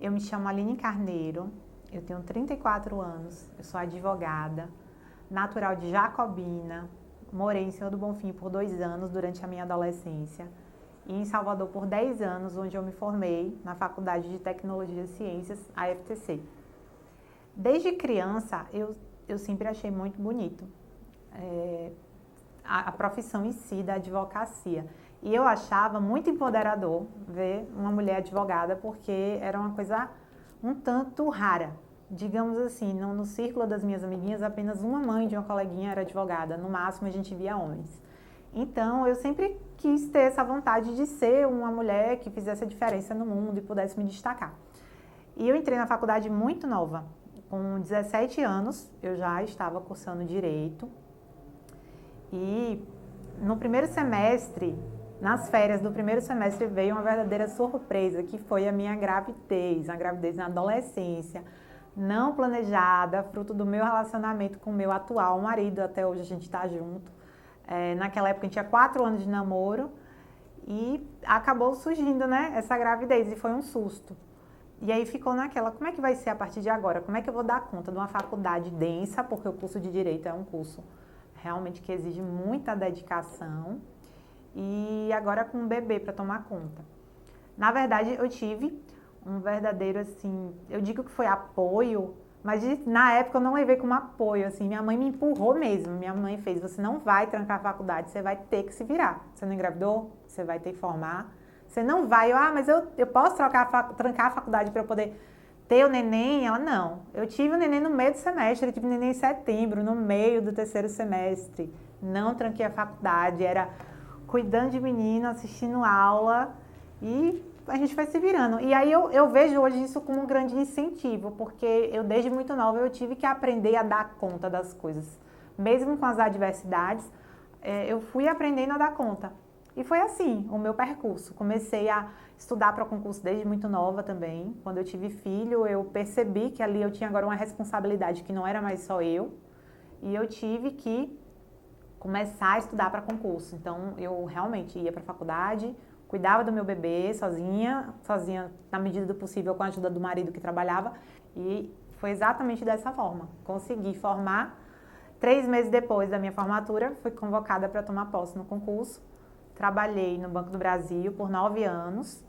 Eu me chamo Aline Carneiro, eu tenho 34 anos, eu sou advogada, natural de Jacobina, morei em Senhor do Bonfim por 2 anos durante a minha adolescência e em Salvador por 10 anos, onde eu me formei na Faculdade de Tecnologia e Ciências, a FTC. Desde criança, eu sempre achei muito bonito a profissão em si da advocacia. E eu achava muito empoderador ver uma mulher advogada, porque era uma coisa um tanto rara. Digamos assim, no círculo das minhas amiguinhas, apenas uma mãe de uma coleguinha era advogada, no máximo a gente via homens. Então, eu sempre quis ter essa vontade de ser uma mulher que fizesse a diferença no mundo e pudesse me destacar. E eu entrei na faculdade muito nova, com 17 anos, eu já estava cursando Direito. E no primeiro semestre, nas férias do primeiro semestre, veio uma verdadeira surpresa, que foi a minha gravidez, a gravidez na adolescência, não planejada, fruto do meu relacionamento com o meu atual marido, até hoje a gente está junto. Naquela época a gente tinha 4 anos de namoro e acabou surgindo, né, essa gravidez e foi um susto. E aí ficou naquela, como é que vai ser a partir de agora? Como é que eu vou dar conta de uma faculdade densa, porque o curso de Direito é um curso realmente que exige muita dedicação, e agora com um bebê para tomar conta. Na verdade, eu tive um verdadeiro, assim, eu digo que foi apoio, mas na época eu não levei como apoio, assim, minha mãe me empurrou mesmo, minha mãe fez, você não vai trancar a faculdade, você vai ter que se virar, você não engravidou, você vai ter que formar, você não vai, mas eu posso trancar a faculdade para eu poder ter o neném? Ela, não. Eu tive o neném no meio do semestre, eu tive o neném em setembro, no meio do terceiro semestre. Não tranquei a faculdade, era cuidando de menino, assistindo aula e a gente foi se virando. E aí eu vejo hoje isso como um grande incentivo, porque eu desde muito nova eu tive que aprender a dar conta das coisas. Mesmo com as adversidades, eu fui aprendendo a dar conta. E foi assim o meu percurso. Comecei a estudar para concurso desde muito nova também. Quando eu tive filho, eu percebi que ali eu tinha agora uma responsabilidade que não era mais só eu. E eu tive que começar a estudar para concurso. Então, eu realmente ia para a faculdade, cuidava do meu bebê sozinha na medida do possível com a ajuda do marido que trabalhava. E foi exatamente dessa forma. Consegui formar. 3 meses depois da minha formatura, fui convocada para tomar posse no concurso. Trabalhei no Banco do Brasil por 9 anos,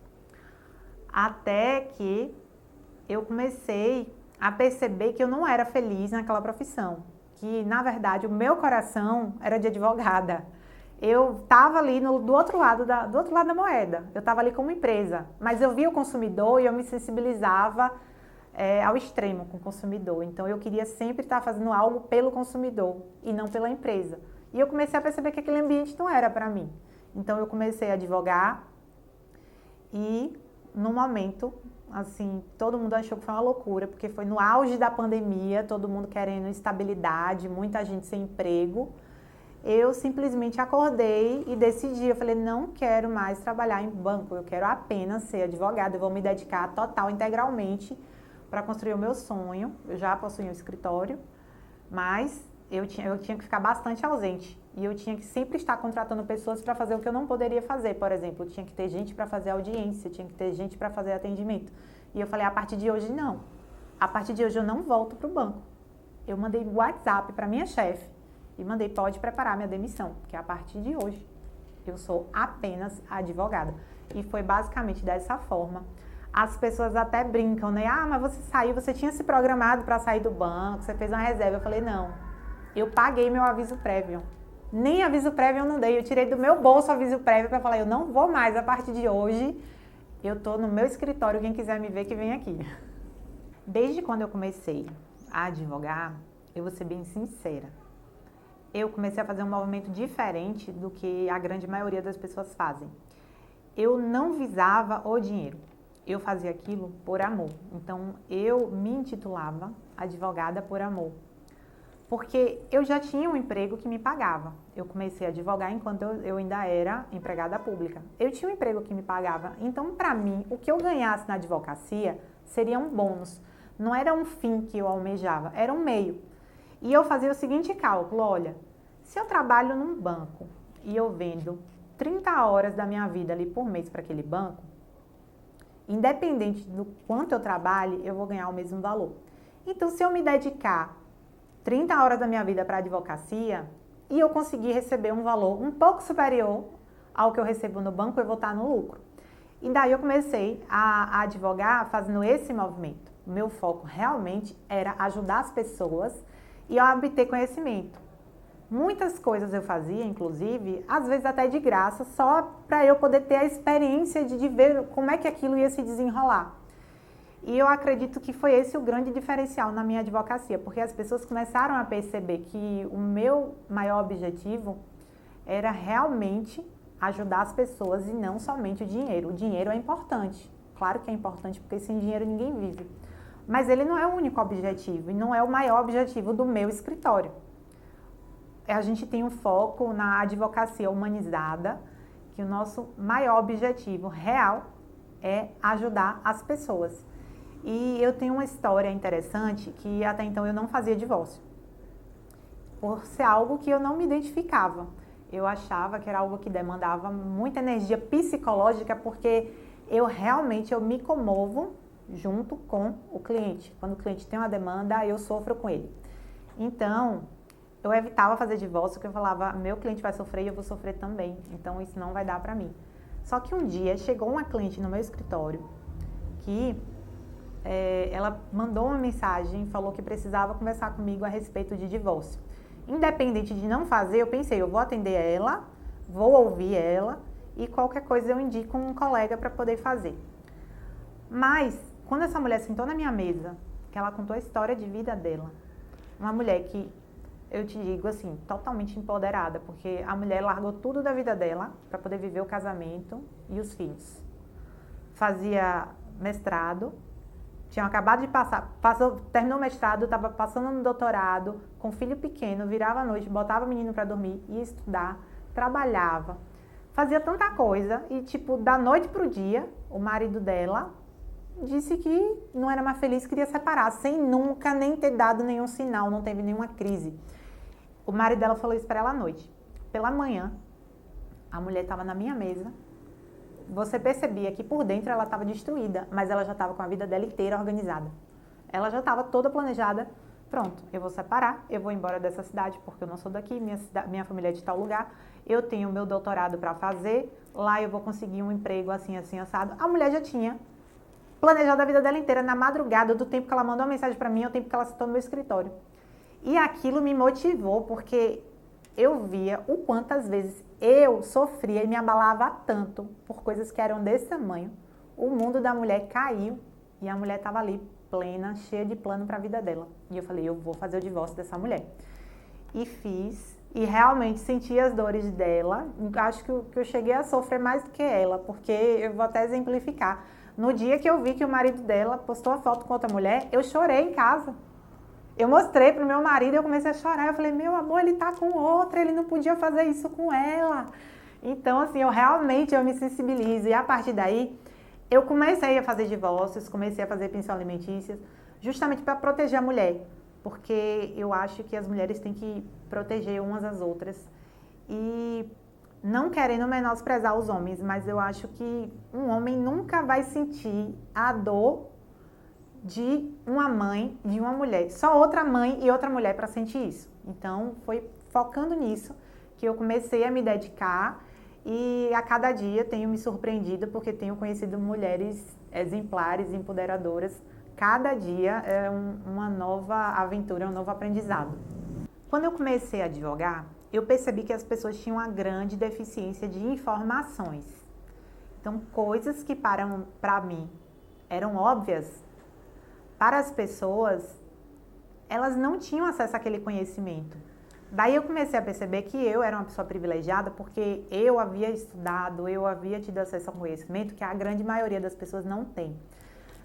até que eu comecei a perceber que eu não era feliz naquela profissão, que na verdade o meu coração era de advogada. Eu estava ali do outro lado da moeda, eu estava ali como empresa, mas eu via o consumidor e eu me sensibilizava ao extremo com o consumidor. Então eu queria sempre estar fazendo algo pelo consumidor e não pela empresa. E eu comecei a perceber que aquele ambiente não era para mim. Então eu comecei a advogar e no momento, assim, todo mundo achou que foi uma loucura, porque foi no auge da pandemia, todo mundo querendo estabilidade, muita gente sem emprego. Eu simplesmente acordei e decidi, eu falei, não quero mais trabalhar em banco, eu quero apenas ser advogada, eu vou me dedicar total, integralmente para construir o meu sonho. Eu já possuía um escritório, mas eu tinha que ficar bastante ausente. E eu tinha que sempre estar contratando pessoas para fazer o que eu não poderia fazer. Por exemplo, tinha que ter gente para fazer audiência, tinha que ter gente para fazer atendimento. E eu falei, a partir de hoje não. A partir de hoje eu não volto para o banco. Eu mandei WhatsApp para minha chefe e mandei, pode preparar minha demissão, porque a partir de hoje eu sou apenas advogada. E foi basicamente dessa forma. As pessoas até brincam, né? Mas você saiu, você tinha se programado para sair do banco, você fez uma reserva. Eu falei, não, eu paguei meu aviso prévio. Nem aviso prévio eu não dei, eu tirei do meu bolso o aviso prévio para falar, eu não vou mais, a partir de hoje eu estou no meu escritório, quem quiser me ver que vem aqui. Desde quando eu comecei a advogar, eu vou ser bem sincera, eu comecei a fazer um movimento diferente do que a grande maioria das pessoas fazem. Eu não visava o dinheiro, eu fazia aquilo por amor. Então eu me intitulava advogada por amor. Porque eu já tinha um emprego que me pagava. Eu comecei a advogar enquanto eu ainda era empregada pública. Eu tinha um emprego que me pagava. Então, para mim, o que eu ganhasse na advocacia seria um bônus. Não era um fim que eu almejava, era um meio. E eu fazia o seguinte cálculo, olha, se eu trabalho num banco e eu vendo 30 horas da minha vida ali por mês para aquele banco, independente do quanto eu trabalhe, eu vou ganhar o mesmo valor. Então, se eu me dedicar 30 horas da minha vida para a advocacia e eu conseguir receber um valor um pouco superior ao que eu recebo no banco, eu vou estar no lucro. E daí eu comecei a advogar fazendo esse movimento. O meu foco realmente era ajudar as pessoas e obter conhecimento. Muitas coisas eu fazia, inclusive, às vezes até de graça, só para eu poder ter a experiência de ver como é que aquilo ia se desenrolar. E eu acredito que foi esse o grande diferencial na minha advocacia, porque as pessoas começaram a perceber que o meu maior objetivo era realmente ajudar as pessoas e não somente o dinheiro. O dinheiro é importante, claro que é importante, porque sem dinheiro ninguém vive. Mas ele não é o único objetivo e não é o maior objetivo do meu escritório. A gente tem um foco na advocacia humanizada, que o nosso maior objetivo real é ajudar as pessoas. E eu tenho uma história interessante que até então eu não fazia divórcio, por ser algo que eu não me identificava. Eu achava que era algo que demandava muita energia psicológica, porque eu me comovo junto com o cliente. Quando o cliente tem uma demanda, eu sofro com ele. Então, eu evitava fazer divórcio, porque eu falava, meu cliente vai sofrer e eu vou sofrer também. Então, isso não vai dar pra mim. Só que um dia chegou uma cliente no meu escritório que ela mandou uma mensagem, falou que precisava conversar comigo a respeito de divórcio. Independente de não fazer, eu pensei, eu vou atender ela, vou ouvir ela e qualquer coisa eu indico um colega para poder fazer. Mas, quando essa mulher sentou na minha mesa, que ela contou a história de vida dela, uma mulher que, eu te digo assim, totalmente empoderada, porque a mulher largou tudo da vida dela para poder viver o casamento e os filhos. Fazia mestrado, tinha acabado de terminou o mestrado, estava passando no doutorado, com filho pequeno, virava à noite, botava o menino para dormir, ia estudar, trabalhava, fazia tanta coisa e, tipo, da noite pro dia, o marido dela disse que não era mais feliz, queria separar, sem nunca nem ter dado nenhum sinal, não teve nenhuma crise. O marido dela falou isso para ela à noite. Pela manhã, a mulher estava na minha mesa. Você percebia que por dentro ela estava destruída, mas ela já estava com a vida dela inteira organizada. Ela já estava toda planejada. Pronto, eu vou separar, eu vou embora dessa cidade porque eu não sou daqui, minha família é de tal lugar, eu tenho meu doutorado para fazer, lá eu vou conseguir um emprego assim, assim, assado. A mulher já tinha planejado a vida dela inteira na madrugada, do tempo que ela mandou uma mensagem para mim, ao tempo que ela sentou no meu escritório. E aquilo me motivou, porque eu via o quantas vezes eu sofria e me abalava tanto por coisas que eram desse tamanho. O mundo da mulher caiu e a mulher estava ali plena, cheia de plano para a vida dela. E eu falei, eu vou fazer o divórcio dessa mulher. E fiz, e realmente senti as dores dela. Acho que eu cheguei a sofrer mais do que ela, porque eu vou até exemplificar. No dia que eu vi que o marido dela postou a foto com outra mulher, eu chorei em casa. Eu mostrei pro meu marido, eu comecei a chorar, eu falei, meu amor, ele tá com outra, ele não podia fazer isso com ela. Então, assim, eu me sensibilizo, e a partir daí, eu comecei a fazer divórcios, comecei a fazer pensão alimentícia, justamente para proteger a mulher, porque eu acho que as mulheres têm que proteger umas às outras, e não querendo menosprezar os homens, mas eu acho que um homem nunca vai sentir a dor de uma mãe, de uma mulher. Só outra mãe e outra mulher para sentir isso. Então, foi focando nisso que eu comecei a me dedicar e a cada dia tenho me surpreendido porque tenho conhecido mulheres exemplares, empoderadoras. Cada dia é uma nova aventura, um novo aprendizado. Quando eu comecei a advogar, eu percebi que as pessoas tinham uma grande deficiência de informações. Então, coisas que para mim eram óbvias, para as pessoas, elas não tinham acesso àquele conhecimento. Daí eu comecei a perceber que eu era uma pessoa privilegiada porque eu havia estudado, eu havia tido acesso ao conhecimento que a grande maioria das pessoas não tem.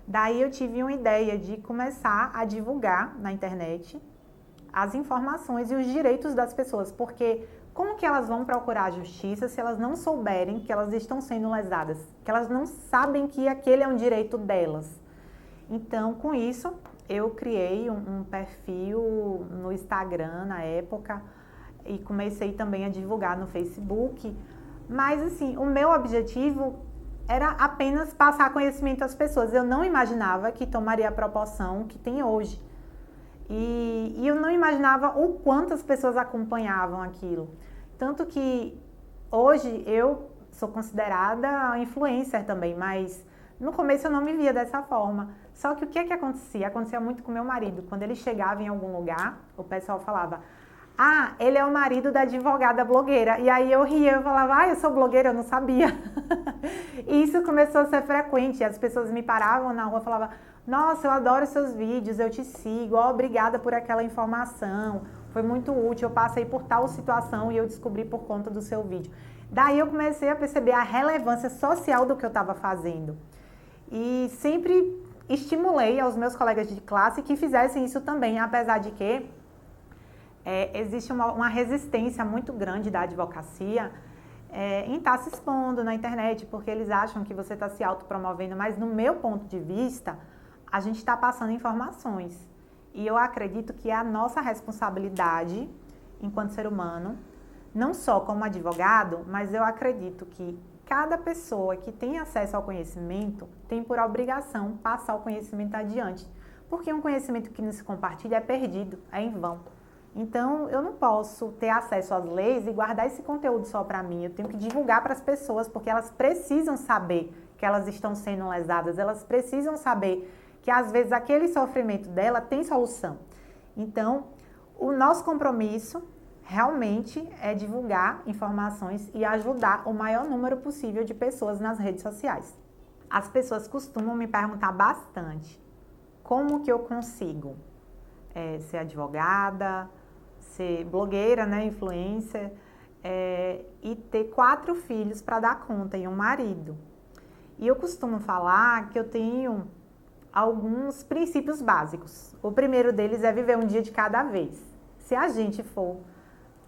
Daí eu tive uma ideia de começar a divulgar na internet as informações e os direitos das pessoas, porque como que elas vão procurar a justiça se elas não souberem que elas estão sendo lesadas, que elas não sabem que aquele é um direito delas? Então, com isso, eu criei um perfil no Instagram na época e comecei também a divulgar no Facebook. Mas, assim, o meu objetivo era apenas passar conhecimento às pessoas. Eu não imaginava que tomaria a proporção que tem hoje. E eu não imaginava o quanto as pessoas acompanhavam aquilo. Tanto que hoje eu sou considerada influencer também, mas no começo eu não me via dessa forma. Só que o que é que acontecia? Acontecia muito com meu marido. Quando ele chegava em algum lugar, o pessoal falava: ah, ele é o marido da advogada blogueira. E aí eu ria, eu falava: ah, eu sou blogueira, eu não sabia. E isso começou a ser frequente. As pessoas me paravam na rua e falavam: nossa, eu adoro seus vídeos, eu te sigo, oh, obrigada por aquela informação, foi muito útil, eu passei por tal situação e eu descobri por conta do seu vídeo. Daí eu comecei a perceber a relevância social do que eu estava fazendo. E sempre estimulei aos meus colegas de classe que fizessem isso também, apesar de que existe uma resistência muito grande da advocacia em estar se expondo na internet, porque eles acham que você está se autopromovendo, mas no meu ponto de vista, a gente está passando informações. E eu acredito que é a nossa responsabilidade, enquanto ser humano, não só como advogado, mas eu acredito que cada pessoa que tem acesso ao conhecimento tem por obrigação passar o conhecimento adiante. Porque um conhecimento que não se compartilha é perdido, é em vão. Então, eu não posso ter acesso às leis e guardar esse conteúdo só para mim. Eu tenho que divulgar para as pessoas, porque elas precisam saber que elas estão sendo lesadas, elas precisam saber que às vezes aquele sofrimento dela tem solução. Então, o nosso compromisso realmente é divulgar informações e ajudar o maior número possível de pessoas nas redes sociais. As pessoas costumam me perguntar bastante como que eu consigo ser advogada, ser blogueira, né, influencer, e ter 4 filhos para dar conta e um marido. E eu costumo falar que eu tenho alguns princípios básicos. O primeiro deles é viver um dia de cada vez. Se a gente for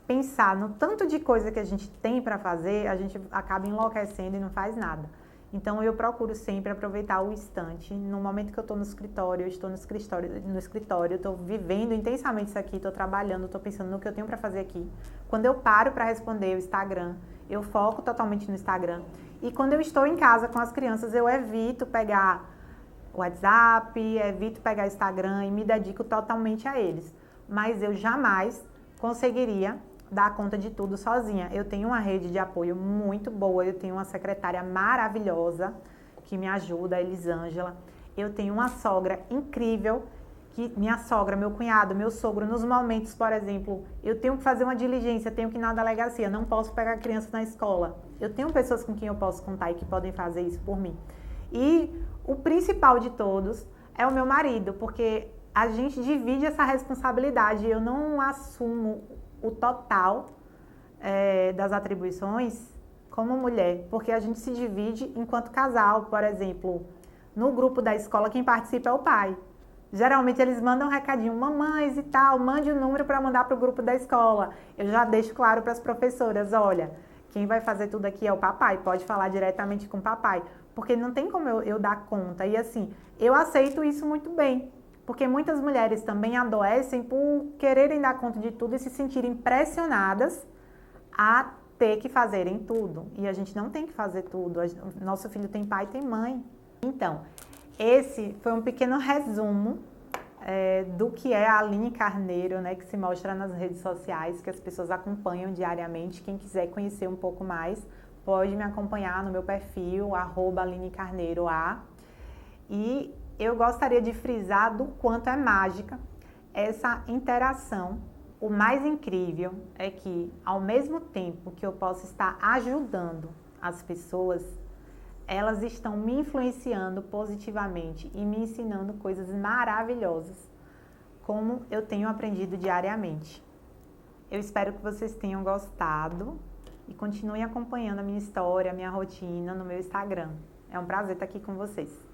pensar no tanto de coisa que a gente tem para fazer, a gente acaba enlouquecendo e não faz nada. Então eu procuro sempre aproveitar o instante. No momento que eu estou no escritório, eu estou no escritório, eu estou vivendo intensamente isso aqui, estou trabalhando, estou pensando no que eu tenho para fazer aqui. Quando eu paro para responder o Instagram, eu foco totalmente no Instagram. E quando eu estou em casa com as crianças, eu evito pegar o WhatsApp, evito pegar Instagram e me dedico totalmente a eles. Mas eu jamais conseguiria dar conta de tudo sozinha. Eu tenho uma rede de apoio muito boa, eu tenho uma secretária maravilhosa que me ajuda, a Elisângela. Eu tenho uma sogra incrível, que minha sogra, meu cunhado, meu sogro, nos momentos, por exemplo, eu tenho que fazer uma diligência, tenho que ir na delegacia, não posso pegar a criança na escola. Eu tenho pessoas com quem eu posso contar e que podem fazer isso por mim. E o principal de todos é o meu marido, porque a gente divide essa responsabilidade. Eu não assumo o total das atribuições como mulher, porque a gente se divide enquanto casal. Por exemplo, no grupo da escola, quem participa é o pai. Geralmente eles mandam um recadinho: mamães e tal, mande o número para mandar para o grupo da escola. Eu já deixo claro para as professoras: olha, quem vai fazer tudo aqui é o papai, pode falar diretamente com o papai, porque não tem como eu dar conta. E assim, eu aceito isso muito bem, porque muitas mulheres também adoecem por quererem dar conta de tudo e se sentirem pressionadas a ter que fazerem tudo. E a gente não tem que fazer tudo. Nosso filho tem pai e tem mãe. Então, esse foi um pequeno resumo do que é a Aline Carneiro, né, que se mostra nas redes sociais, que as pessoas acompanham diariamente. Quem quiser conhecer um pouco mais, pode me acompanhar no meu perfil, @AlineCarneiroA. E eu gostaria de frisar do quanto é mágica essa interação. O mais incrível é que, ao mesmo tempo que eu posso estar ajudando as pessoas, elas estão me influenciando positivamente e me ensinando coisas maravilhosas, como eu tenho aprendido diariamente. Eu espero que vocês tenham gostado e continuem acompanhando a minha história, a minha rotina no meu Instagram. É um prazer estar aqui com vocês.